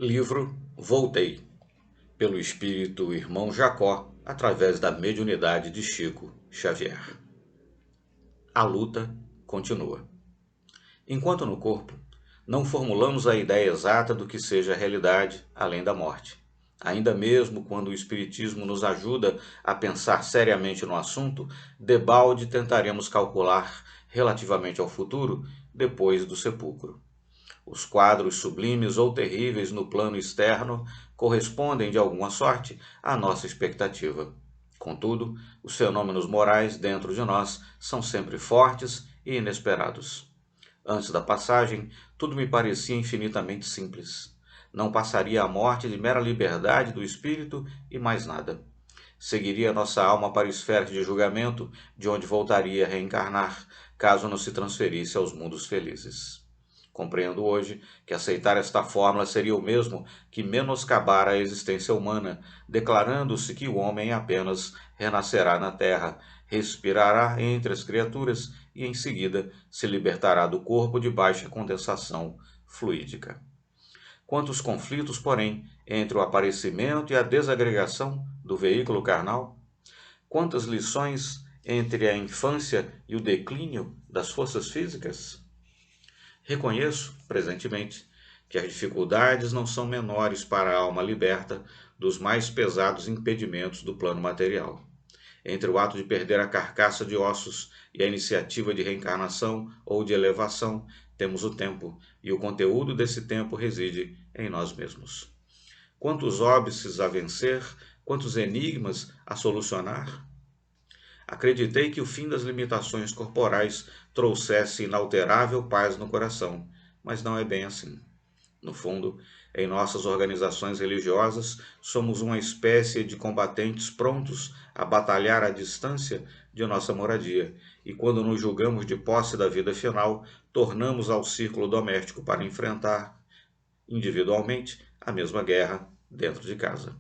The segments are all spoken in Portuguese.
Livro Voltei, pelo espírito Irmão Jacó, através da mediunidade de Chico Xavier. A luta continua. Enquanto no corpo, não formulamos a ideia exata do que seja a realidade além da morte. Ainda mesmo quando o Espiritismo nos ajuda a pensar seriamente no assunto, debalde tentaremos calcular relativamente ao futuro depois do sepulcro. Os quadros sublimes ou terríveis no plano externo correspondem de alguma sorte à nossa expectativa. Contudo, os fenômenos morais dentro de nós são sempre fortes e inesperados. Antes da passagem, tudo me parecia infinitamente simples. Não passaria a morte de mera liberdade do espírito e mais nada. Seguiria nossa alma para esferas de julgamento, de onde voltaria a reencarnar, caso não se transferisse aos mundos felizes. Compreendo hoje que aceitar esta fórmula seria o mesmo que menoscabar a existência humana, declarando-se que o homem apenas renascerá na terra, respirará entre as criaturas e em seguida se libertará do corpo de baixa condensação fluídica. Quantos conflitos, porém, entre o aparecimento e a desagregação do veículo carnal? Quantas lições entre a infância e o declínio das forças físicas? Reconheço, presentemente, que as dificuldades não são menores para a alma liberta dos mais pesados impedimentos do plano material. Entre o ato de perder a carcaça de ossos e a iniciativa de reencarnação ou de elevação, temos o tempo, e o conteúdo desse tempo reside em nós mesmos. Quantos óbices a vencer, quantos enigmas a solucionar? Acreditei que o fim das limitações corporais trouxesse inalterável paz no coração, mas não é bem assim. No fundo, em nossas organizações religiosas, somos uma espécie de combatentes prontos a batalhar à distância de nossa moradia, e quando nos julgamos de posse da vida final, tornamos ao círculo doméstico para enfrentar, individualmente, a mesma guerra dentro de casa.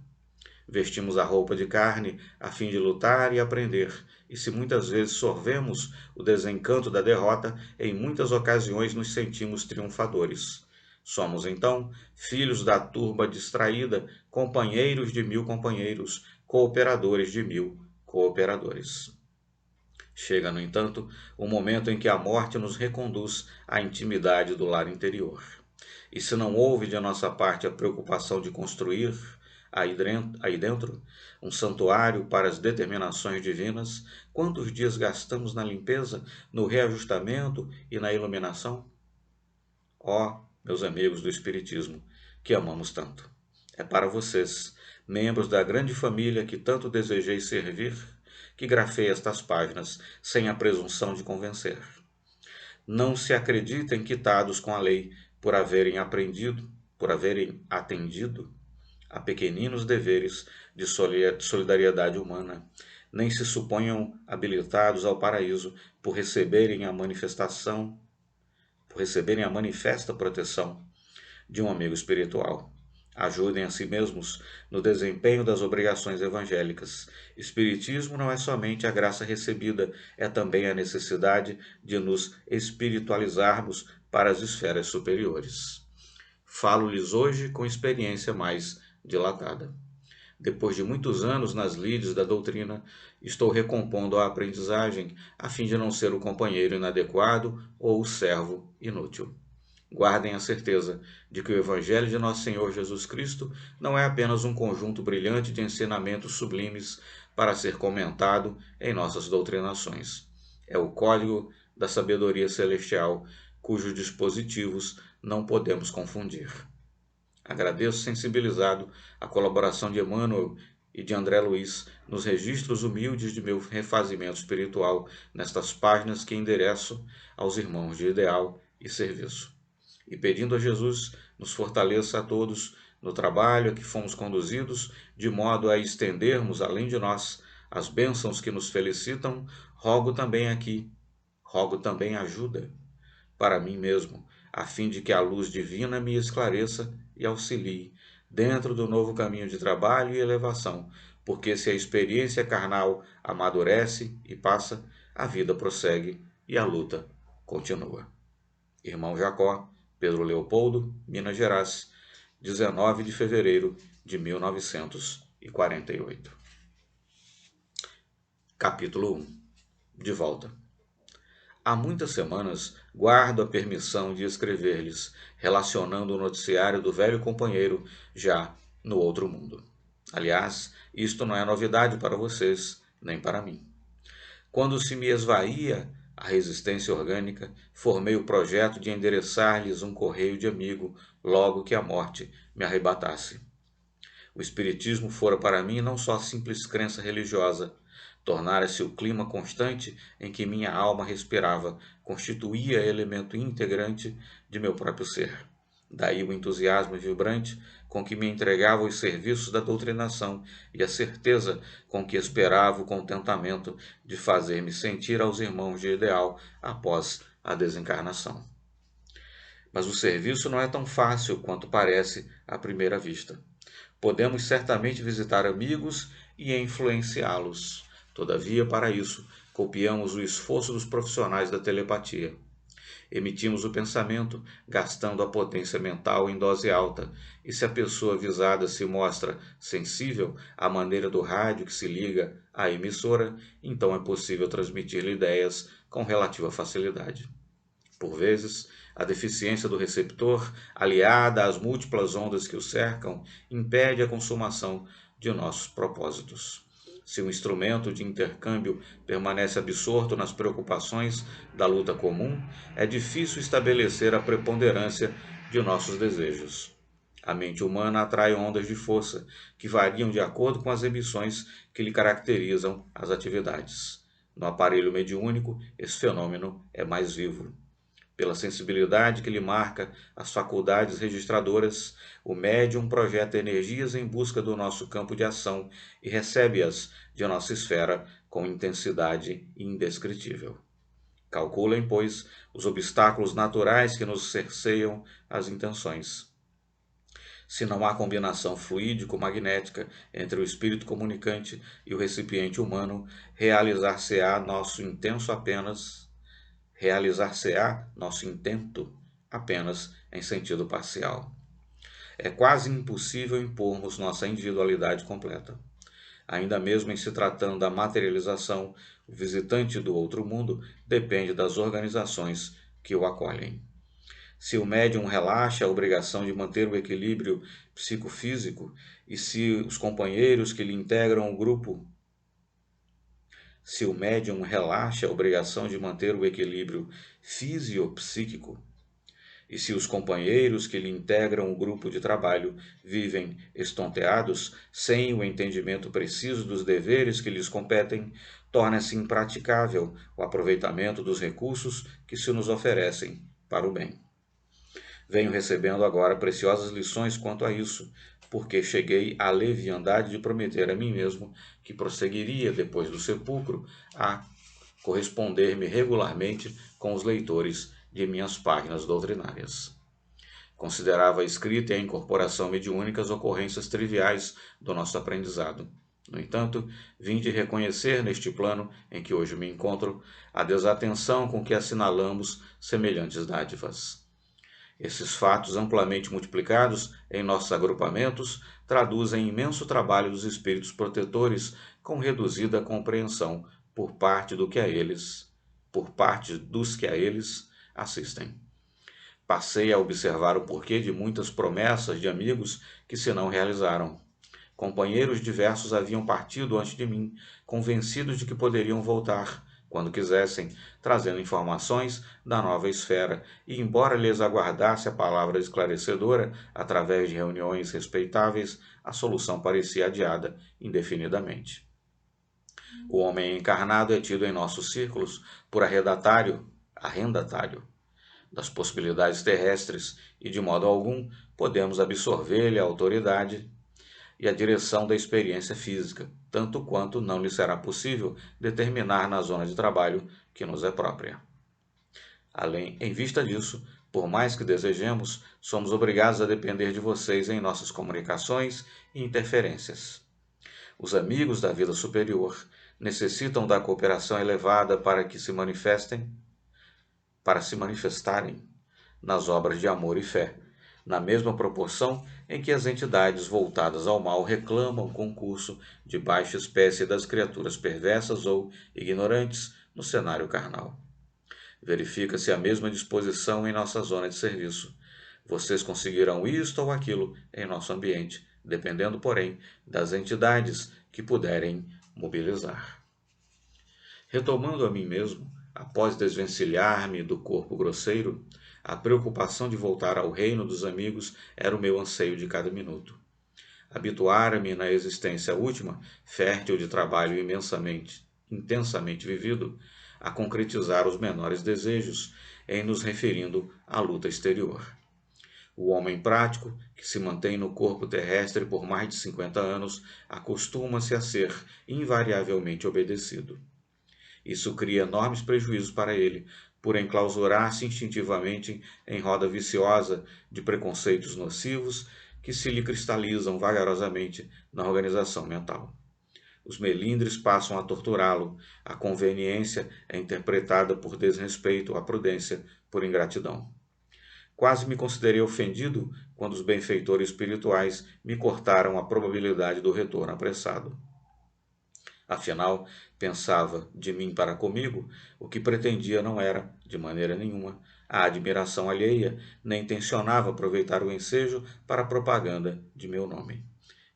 Vestimos a roupa de carne a fim de lutar e aprender, e se muitas vezes sorvemos o desencanto da derrota, em muitas ocasiões nos sentimos triunfadores. Somos, então, filhos da turba distraída, companheiros de mil companheiros, cooperadores de mil cooperadores. Chega, no entanto, o momento em que a morte nos reconduz à intimidade do lar interior. E se não houve de nossa parte a preocupação de construir, aí dentro, um santuário para as determinações divinas, quantos dias gastamos na limpeza, no reajustamento e na iluminação? Ó, meus amigos do Espiritismo, que amamos tanto. É para vocês, membros da grande família que tanto desejei servir, que grafei estas páginas, sem a presunção de convencer. Não se acreditem quitados com a lei por haverem atendido a pequeninos deveres de solidariedade humana, nem se suponham habilitados ao paraíso por receberem a manifesta proteção de um amigo espiritual. Ajudem a si mesmos no desempenho das obrigações evangélicas. Espiritismo não é somente a graça recebida, é também a necessidade de nos espiritualizarmos para as esferas superiores. Falo-lhes hoje com experiência mais dilatada. Depois de muitos anos nas lides da doutrina, estou recompondo a aprendizagem a fim de não ser o companheiro inadequado ou o servo inútil. Guardem a certeza de que o Evangelho de Nosso Senhor Jesus Cristo não é apenas um conjunto brilhante de ensinamentos sublimes para ser comentado em nossas doutrinações. É o código da sabedoria celestial, cujos dispositivos não podemos confundir. Agradeço sensibilizado a colaboração de Emmanuel e de André Luiz nos registros humildes de meu refazimento espiritual nestas páginas que endereço aos irmãos de ideal e serviço. E pedindo a Jesus nos fortaleça a todos no trabalho a que fomos conduzidos, de modo a estendermos além de nós as bênçãos que nos felicitam, rogo também ajuda para mim mesmo, a fim de que a luz divina me esclareça e auxilie dentro do novo caminho de trabalho e elevação, porque se a experiência carnal amadurece e passa, a vida prossegue e a luta continua. Irmão Jacó, Pedro Leopoldo, Minas Gerais, 19 de fevereiro de 1948. Capítulo 1. De volta. Há muitas semanas guardo a permissão de escrever-lhes, relacionando o noticiário do velho companheiro já no outro mundo. Aliás, isto não é novidade para vocês, nem para mim. Quando se me esvaía a resistência orgânica, formei o projeto de endereçar-lhes um correio de amigo logo que a morte me arrebatasse. O espiritismo fora para mim não só simples crença religiosa, tornara-se o clima constante em que minha alma respirava, constituía elemento integrante de meu próprio ser. Daí o entusiasmo vibrante com que me entregava aos serviços da doutrinação e a certeza com que esperava o contentamento de fazer-me sentir aos irmãos de ideal após a desencarnação. Mas o serviço não é tão fácil quanto parece à primeira vista. Podemos certamente visitar amigos e influenciá-los. Todavia, para isso, copiamos o esforço dos profissionais da telepatia. Emitimos o pensamento, gastando a potência mental em dose alta, e se a pessoa visada se mostra sensível à maneira do rádio que se liga à emissora, então é possível transmitir-lhe ideias com relativa facilidade. Por vezes, a deficiência do receptor, aliada às múltiplas ondas que o cercam, impede a consumação de nossos propósitos. Se o instrumento de intercâmbio permanece absorto nas preocupações da luta comum, é difícil estabelecer a preponderância de nossos desejos. A mente humana atrai ondas de força, que variam de acordo com as emissões que lhe caracterizam as atividades. No aparelho mediúnico, esse fenômeno é mais vivo. Pela sensibilidade que lhe marca as faculdades registradoras, o médium projeta energias em busca do nosso campo de ação e recebe-as de nossa esfera com intensidade indescritível. Calculem, pois, os obstáculos naturais que nos cerceiam as intenções. Se não há combinação fluídico-magnética entre o espírito comunicante e o recipiente humano, realizar-se-á nosso intento apenas em sentido parcial. É quase impossível impormos nossa individualidade completa. Ainda mesmo em se tratando da materialização, o visitante do outro mundo depende das organizações que o acolhem. Se o médium relaxa a obrigação de manter o equilíbrio psicofísico e se os companheiros que lhe integram o grupo Se o médium relaxa a obrigação de manter o equilíbrio fisiopsíquico, e se os companheiros que lhe integram o grupo de trabalho vivem estonteados, sem o entendimento preciso dos deveres que lhes competem, torna-se impraticável o aproveitamento dos recursos que se nos oferecem para o bem. Venho recebendo agora preciosas lições quanto a isso, porque cheguei à leviandade de prometer a mim mesmo que prosseguiria depois do sepulcro a corresponder-me regularmente com os leitores de minhas páginas doutrinárias. Considerava a escrita e a incorporação mediúnica as ocorrências triviais do nosso aprendizado. No entanto, vim de reconhecer neste plano em que hoje me encontro a desatenção com que assinalamos semelhantes dádivas. Esses fatos amplamente multiplicados em nossos agrupamentos traduzem imenso trabalho dos espíritos protetores com reduzida compreensão por parte dos que a eles assistem. Passei a observar o porquê de muitas promessas de amigos que se não realizaram. Companheiros diversos haviam partido antes de mim, convencidos de que poderiam voltar, quando quisessem, trazendo informações da nova esfera, e embora lhes aguardasse a palavra esclarecedora, através de reuniões respeitáveis, a solução parecia adiada indefinidamente. O homem encarnado é tido em nossos círculos por arrendatário das possibilidades terrestres, e de modo algum podemos absorver-lhe a autoridade e a direção da experiência física, tanto quanto não lhe será possível determinar na zona de trabalho que nos é própria. Em vista disso, por mais que desejemos, somos obrigados a depender de vocês em nossas comunicações e interferências. Os amigos da vida superior necessitam da cooperação elevada para se manifestarem nas obras de amor e fé, na mesma proporção em que as entidades voltadas ao mal reclamam concurso de baixa espécie das criaturas perversas ou ignorantes no cenário carnal. Verifica-se a mesma disposição em nossa zona de serviço. Vocês conseguirão isto ou aquilo em nosso ambiente, dependendo, porém, das entidades que puderem mobilizar. Retomando a mim mesmo, após desvencilhar-me do corpo grosseiro, a preocupação de voltar ao reino dos amigos era o meu anseio de cada minuto. Habituara-me na existência última, fértil de trabalho intensamente vivido, a concretizar os menores desejos, em nos referindo à luta exterior. O homem prático, que se mantém no corpo terrestre por mais de 50 anos, acostuma-se a ser invariavelmente obedecido. Isso cria enormes prejuízos para ele, por enclausurar-se instintivamente em roda viciosa de preconceitos nocivos que se lhe cristalizam vagarosamente na organização mental. Os melindres passam a torturá-lo, a conveniência é interpretada por desrespeito à prudência, por ingratidão. Quase me considerei ofendido quando os benfeitores espirituais me cortaram a probabilidade do retorno apressado. Afinal, pensava de mim para comigo, o que pretendia não era, de maneira nenhuma, a admiração alheia, nem tencionava aproveitar o ensejo para a propaganda de meu nome.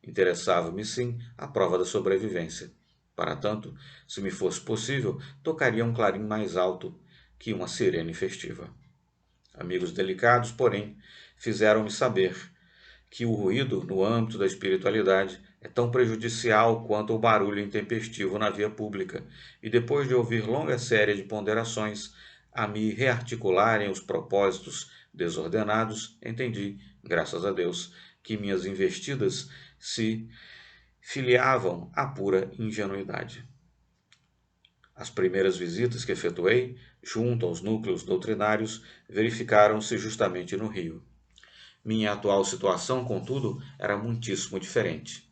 Interessava-me, sim, a prova da sobrevivência. Para tanto, se me fosse possível, tocaria um clarim mais alto que uma sirene festiva. Amigos delicados, porém, fizeram-me saber que o ruído, no âmbito da espiritualidade, é tão prejudicial quanto o barulho intempestivo na via pública, e depois de ouvir longa série de ponderações a me rearticularem os propósitos desordenados, entendi, graças a Deus, que minhas investidas se filiavam à pura ingenuidade. As primeiras visitas que efetuei, junto aos núcleos doutrinários, verificaram-se justamente no Rio. Minha atual situação, contudo, era muitíssimo diferente.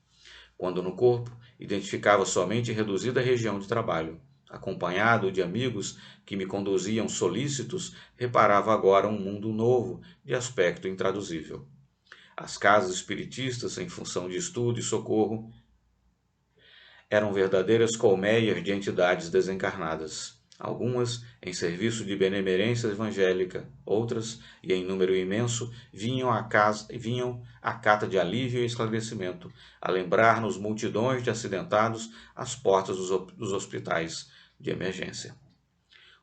Quando no corpo, identificava somente reduzida região de trabalho. Acompanhado de amigos que me conduziam solícitos, reparava agora um mundo novo, de aspecto intraduzível. As casas espiritistas, em função de estudo e socorro, eram verdadeiras colmeias de entidades desencarnadas. Algumas em serviço de benemerência evangélica, outras, e em número imenso, vinham à cata de alívio e esclarecimento, a lembrar-nos multidões de acidentados às portas dos hospitais de emergência.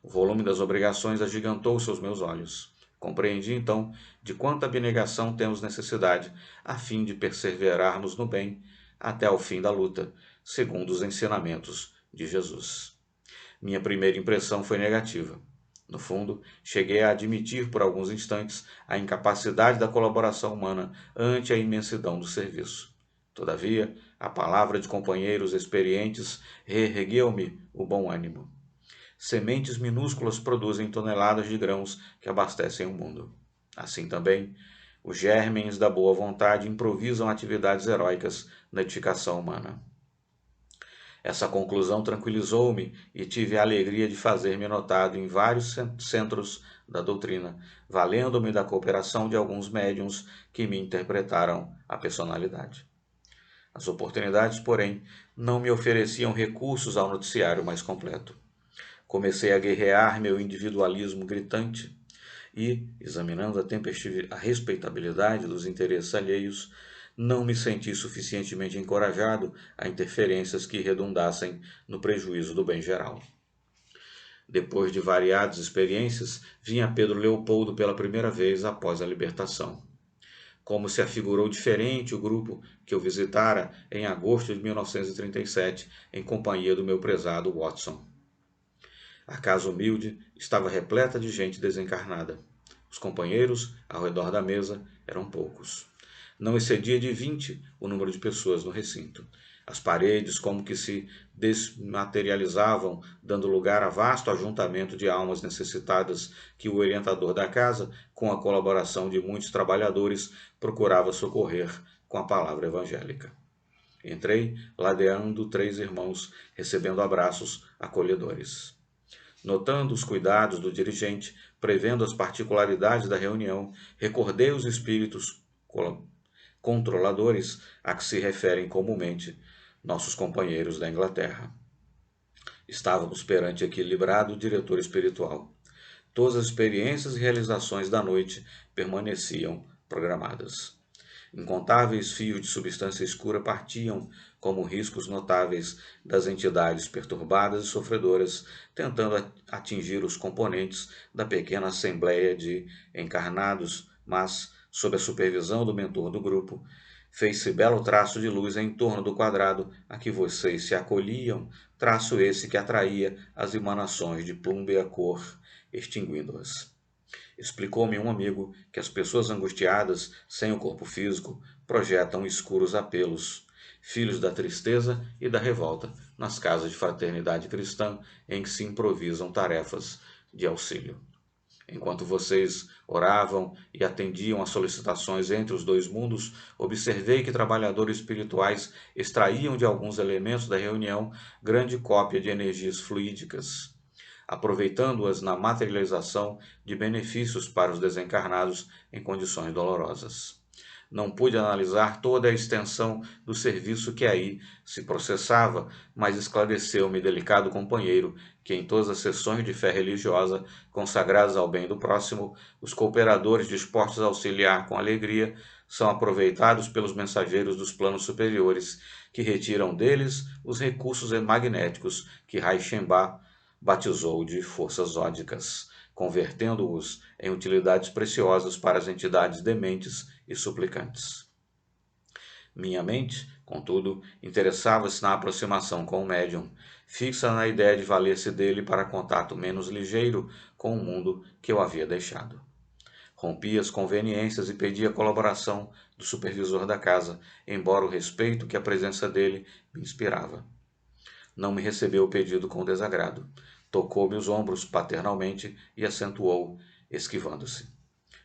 O volume das obrigações agigantou-se aos meus olhos. Compreendi, então, de quanta abnegação temos necessidade, a fim de perseverarmos no bem até ao fim da luta, segundo os ensinamentos de Jesus. Minha primeira impressão foi negativa. No fundo, cheguei a admitir por alguns instantes a incapacidade da colaboração humana ante a imensidão do serviço. Todavia, a palavra de companheiros experientes reergueu-me o bom ânimo. Sementes minúsculas produzem toneladas de grãos que abastecem o mundo. Assim também, os gérmens da boa vontade improvisam atividades heróicas na edificação humana. Essa conclusão tranquilizou-me e tive a alegria de fazer-me notado em vários centros da doutrina, valendo-me da cooperação de alguns médiuns que me interpretaram a personalidade. As oportunidades, porém, não me ofereciam recursos ao noticiário mais completo. Comecei a guerrear meu individualismo gritante e, examinando a respeitabilidade dos interesses alheios, não me senti suficientemente encorajado a interferências que redundassem no prejuízo do bem geral. Depois de variadas experiências, vinha Pedro Leopoldo pela primeira vez após a libertação. Como se afigurou diferente o grupo que eu visitara em agosto de 1937, em companhia do meu prezado Watson. A casa humilde estava repleta de gente desencarnada. Os companheiros, ao redor da mesa, eram poucos. Não excedia de 20 o número de pessoas no recinto. As paredes como que se desmaterializavam, dando lugar a vasto ajuntamento de almas necessitadas que o orientador da casa, com a colaboração de muitos trabalhadores, procurava socorrer com a palavra evangélica. Entrei, ladeando 3 irmãos, recebendo abraços acolhedores. Notando os cuidados do dirigente, prevendo as particularidades da reunião, recordei os espíritos controladores a que se referem comumente nossos companheiros da Inglaterra. Estávamos perante equilibrado diretor espiritual. Todas as experiências e realizações da noite permaneciam programadas. Incontáveis fios de substância escura partiam como riscos notáveis das entidades perturbadas e sofredoras, tentando atingir os componentes da pequena assembleia de encarnados, mas, sob a supervisão do mentor do grupo, fez-se belo traço de luz em torno do quadrado a que vocês se acolhiam, traço esse que atraía as emanações de plúmbea cor, extinguindo-as. Explicou-me um amigo que as pessoas angustiadas, sem o corpo físico, projetam escuros apelos, filhos da tristeza e da revolta, nas casas de fraternidade cristã em que se improvisam tarefas de auxílio. Enquanto vocês oravam e atendiam às solicitações entre os dois mundos, observei que trabalhadores espirituais extraíam de alguns elementos da reunião grande cópia de energias fluídicas, aproveitando-as na materialização de benefícios para os desencarnados em condições dolorosas. Não pude analisar toda a extensão do serviço que aí se processava, mas esclareceu-me delicado companheiro que em todas as sessões de fé religiosa consagradas ao bem do próximo, os cooperadores dispostos a auxiliar com alegria são aproveitados pelos mensageiros dos planos superiores, que retiram deles os recursos magnéticos que Raichenbach batizou de forças ódicas, convertendo-os em utilidades preciosas para as entidades dementes e suplicantes. Minha mente, contudo, interessava-se na aproximação com o médium, fixa na ideia de valer-se dele para contato menos ligeiro com o mundo que eu havia deixado. Rompi as conveniências e pedi a colaboração do supervisor da casa, embora o respeito que a presença dele me inspirava. Não me recebeu o pedido com desagrado. Tocou-me os ombros paternalmente e acentuou, esquivando-se.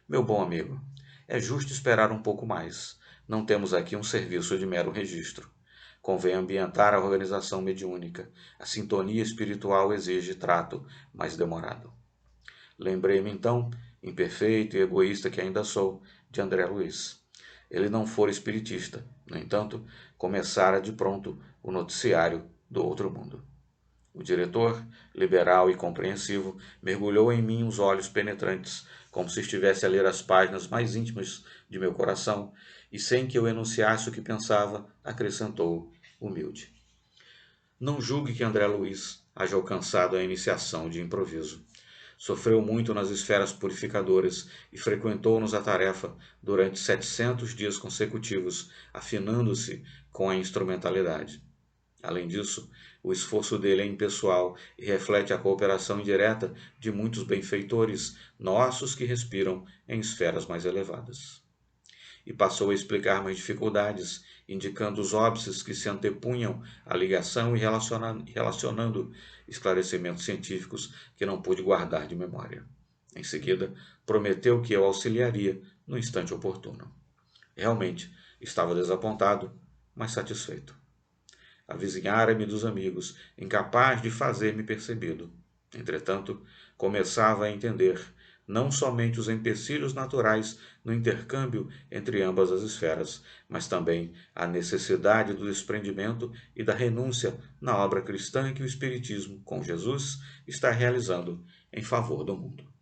Meu bom amigo, é justo esperar um pouco mais. Não temos aqui um serviço de mero registro. Convém ambientar a organização mediúnica. A sintonia espiritual exige trato mais demorado. Lembrei-me então, imperfeito e egoísta que ainda sou, de André Luiz. Ele não fora espiritista, no entanto, começara de pronto o noticiário do outro mundo. O diretor, liberal e compreensivo, mergulhou em mim os olhos penetrantes, como se estivesse a ler as páginas mais íntimas de meu coração, e sem que eu enunciasse o que pensava, acrescentou, humilde. Não julgue que André Luiz haja alcançado a iniciação de improviso. Sofreu muito nas esferas purificadoras e frequentou-nos a tarefa durante 700 dias consecutivos, afinando-se com a instrumentalidade. Além disso, o esforço dele é impessoal e reflete a cooperação indireta de muitos benfeitores nossos que respiram em esferas mais elevadas. E passou a explicar-me as dificuldades, indicando os óbices que se antepunham à ligação e relacionando esclarecimentos científicos que não pude guardar de memória. Em seguida, prometeu que eu auxiliaria no instante oportuno. Realmente, estava desapontado, mas satisfeito. Avizinhara-me dos amigos, incapaz de fazer-me percebido. Entretanto, começava a entender não somente os empecilhos naturais no intercâmbio entre ambas as esferas, mas também a necessidade do desprendimento e da renúncia na obra cristã que o Espiritismo, com Jesus, está realizando em favor do mundo.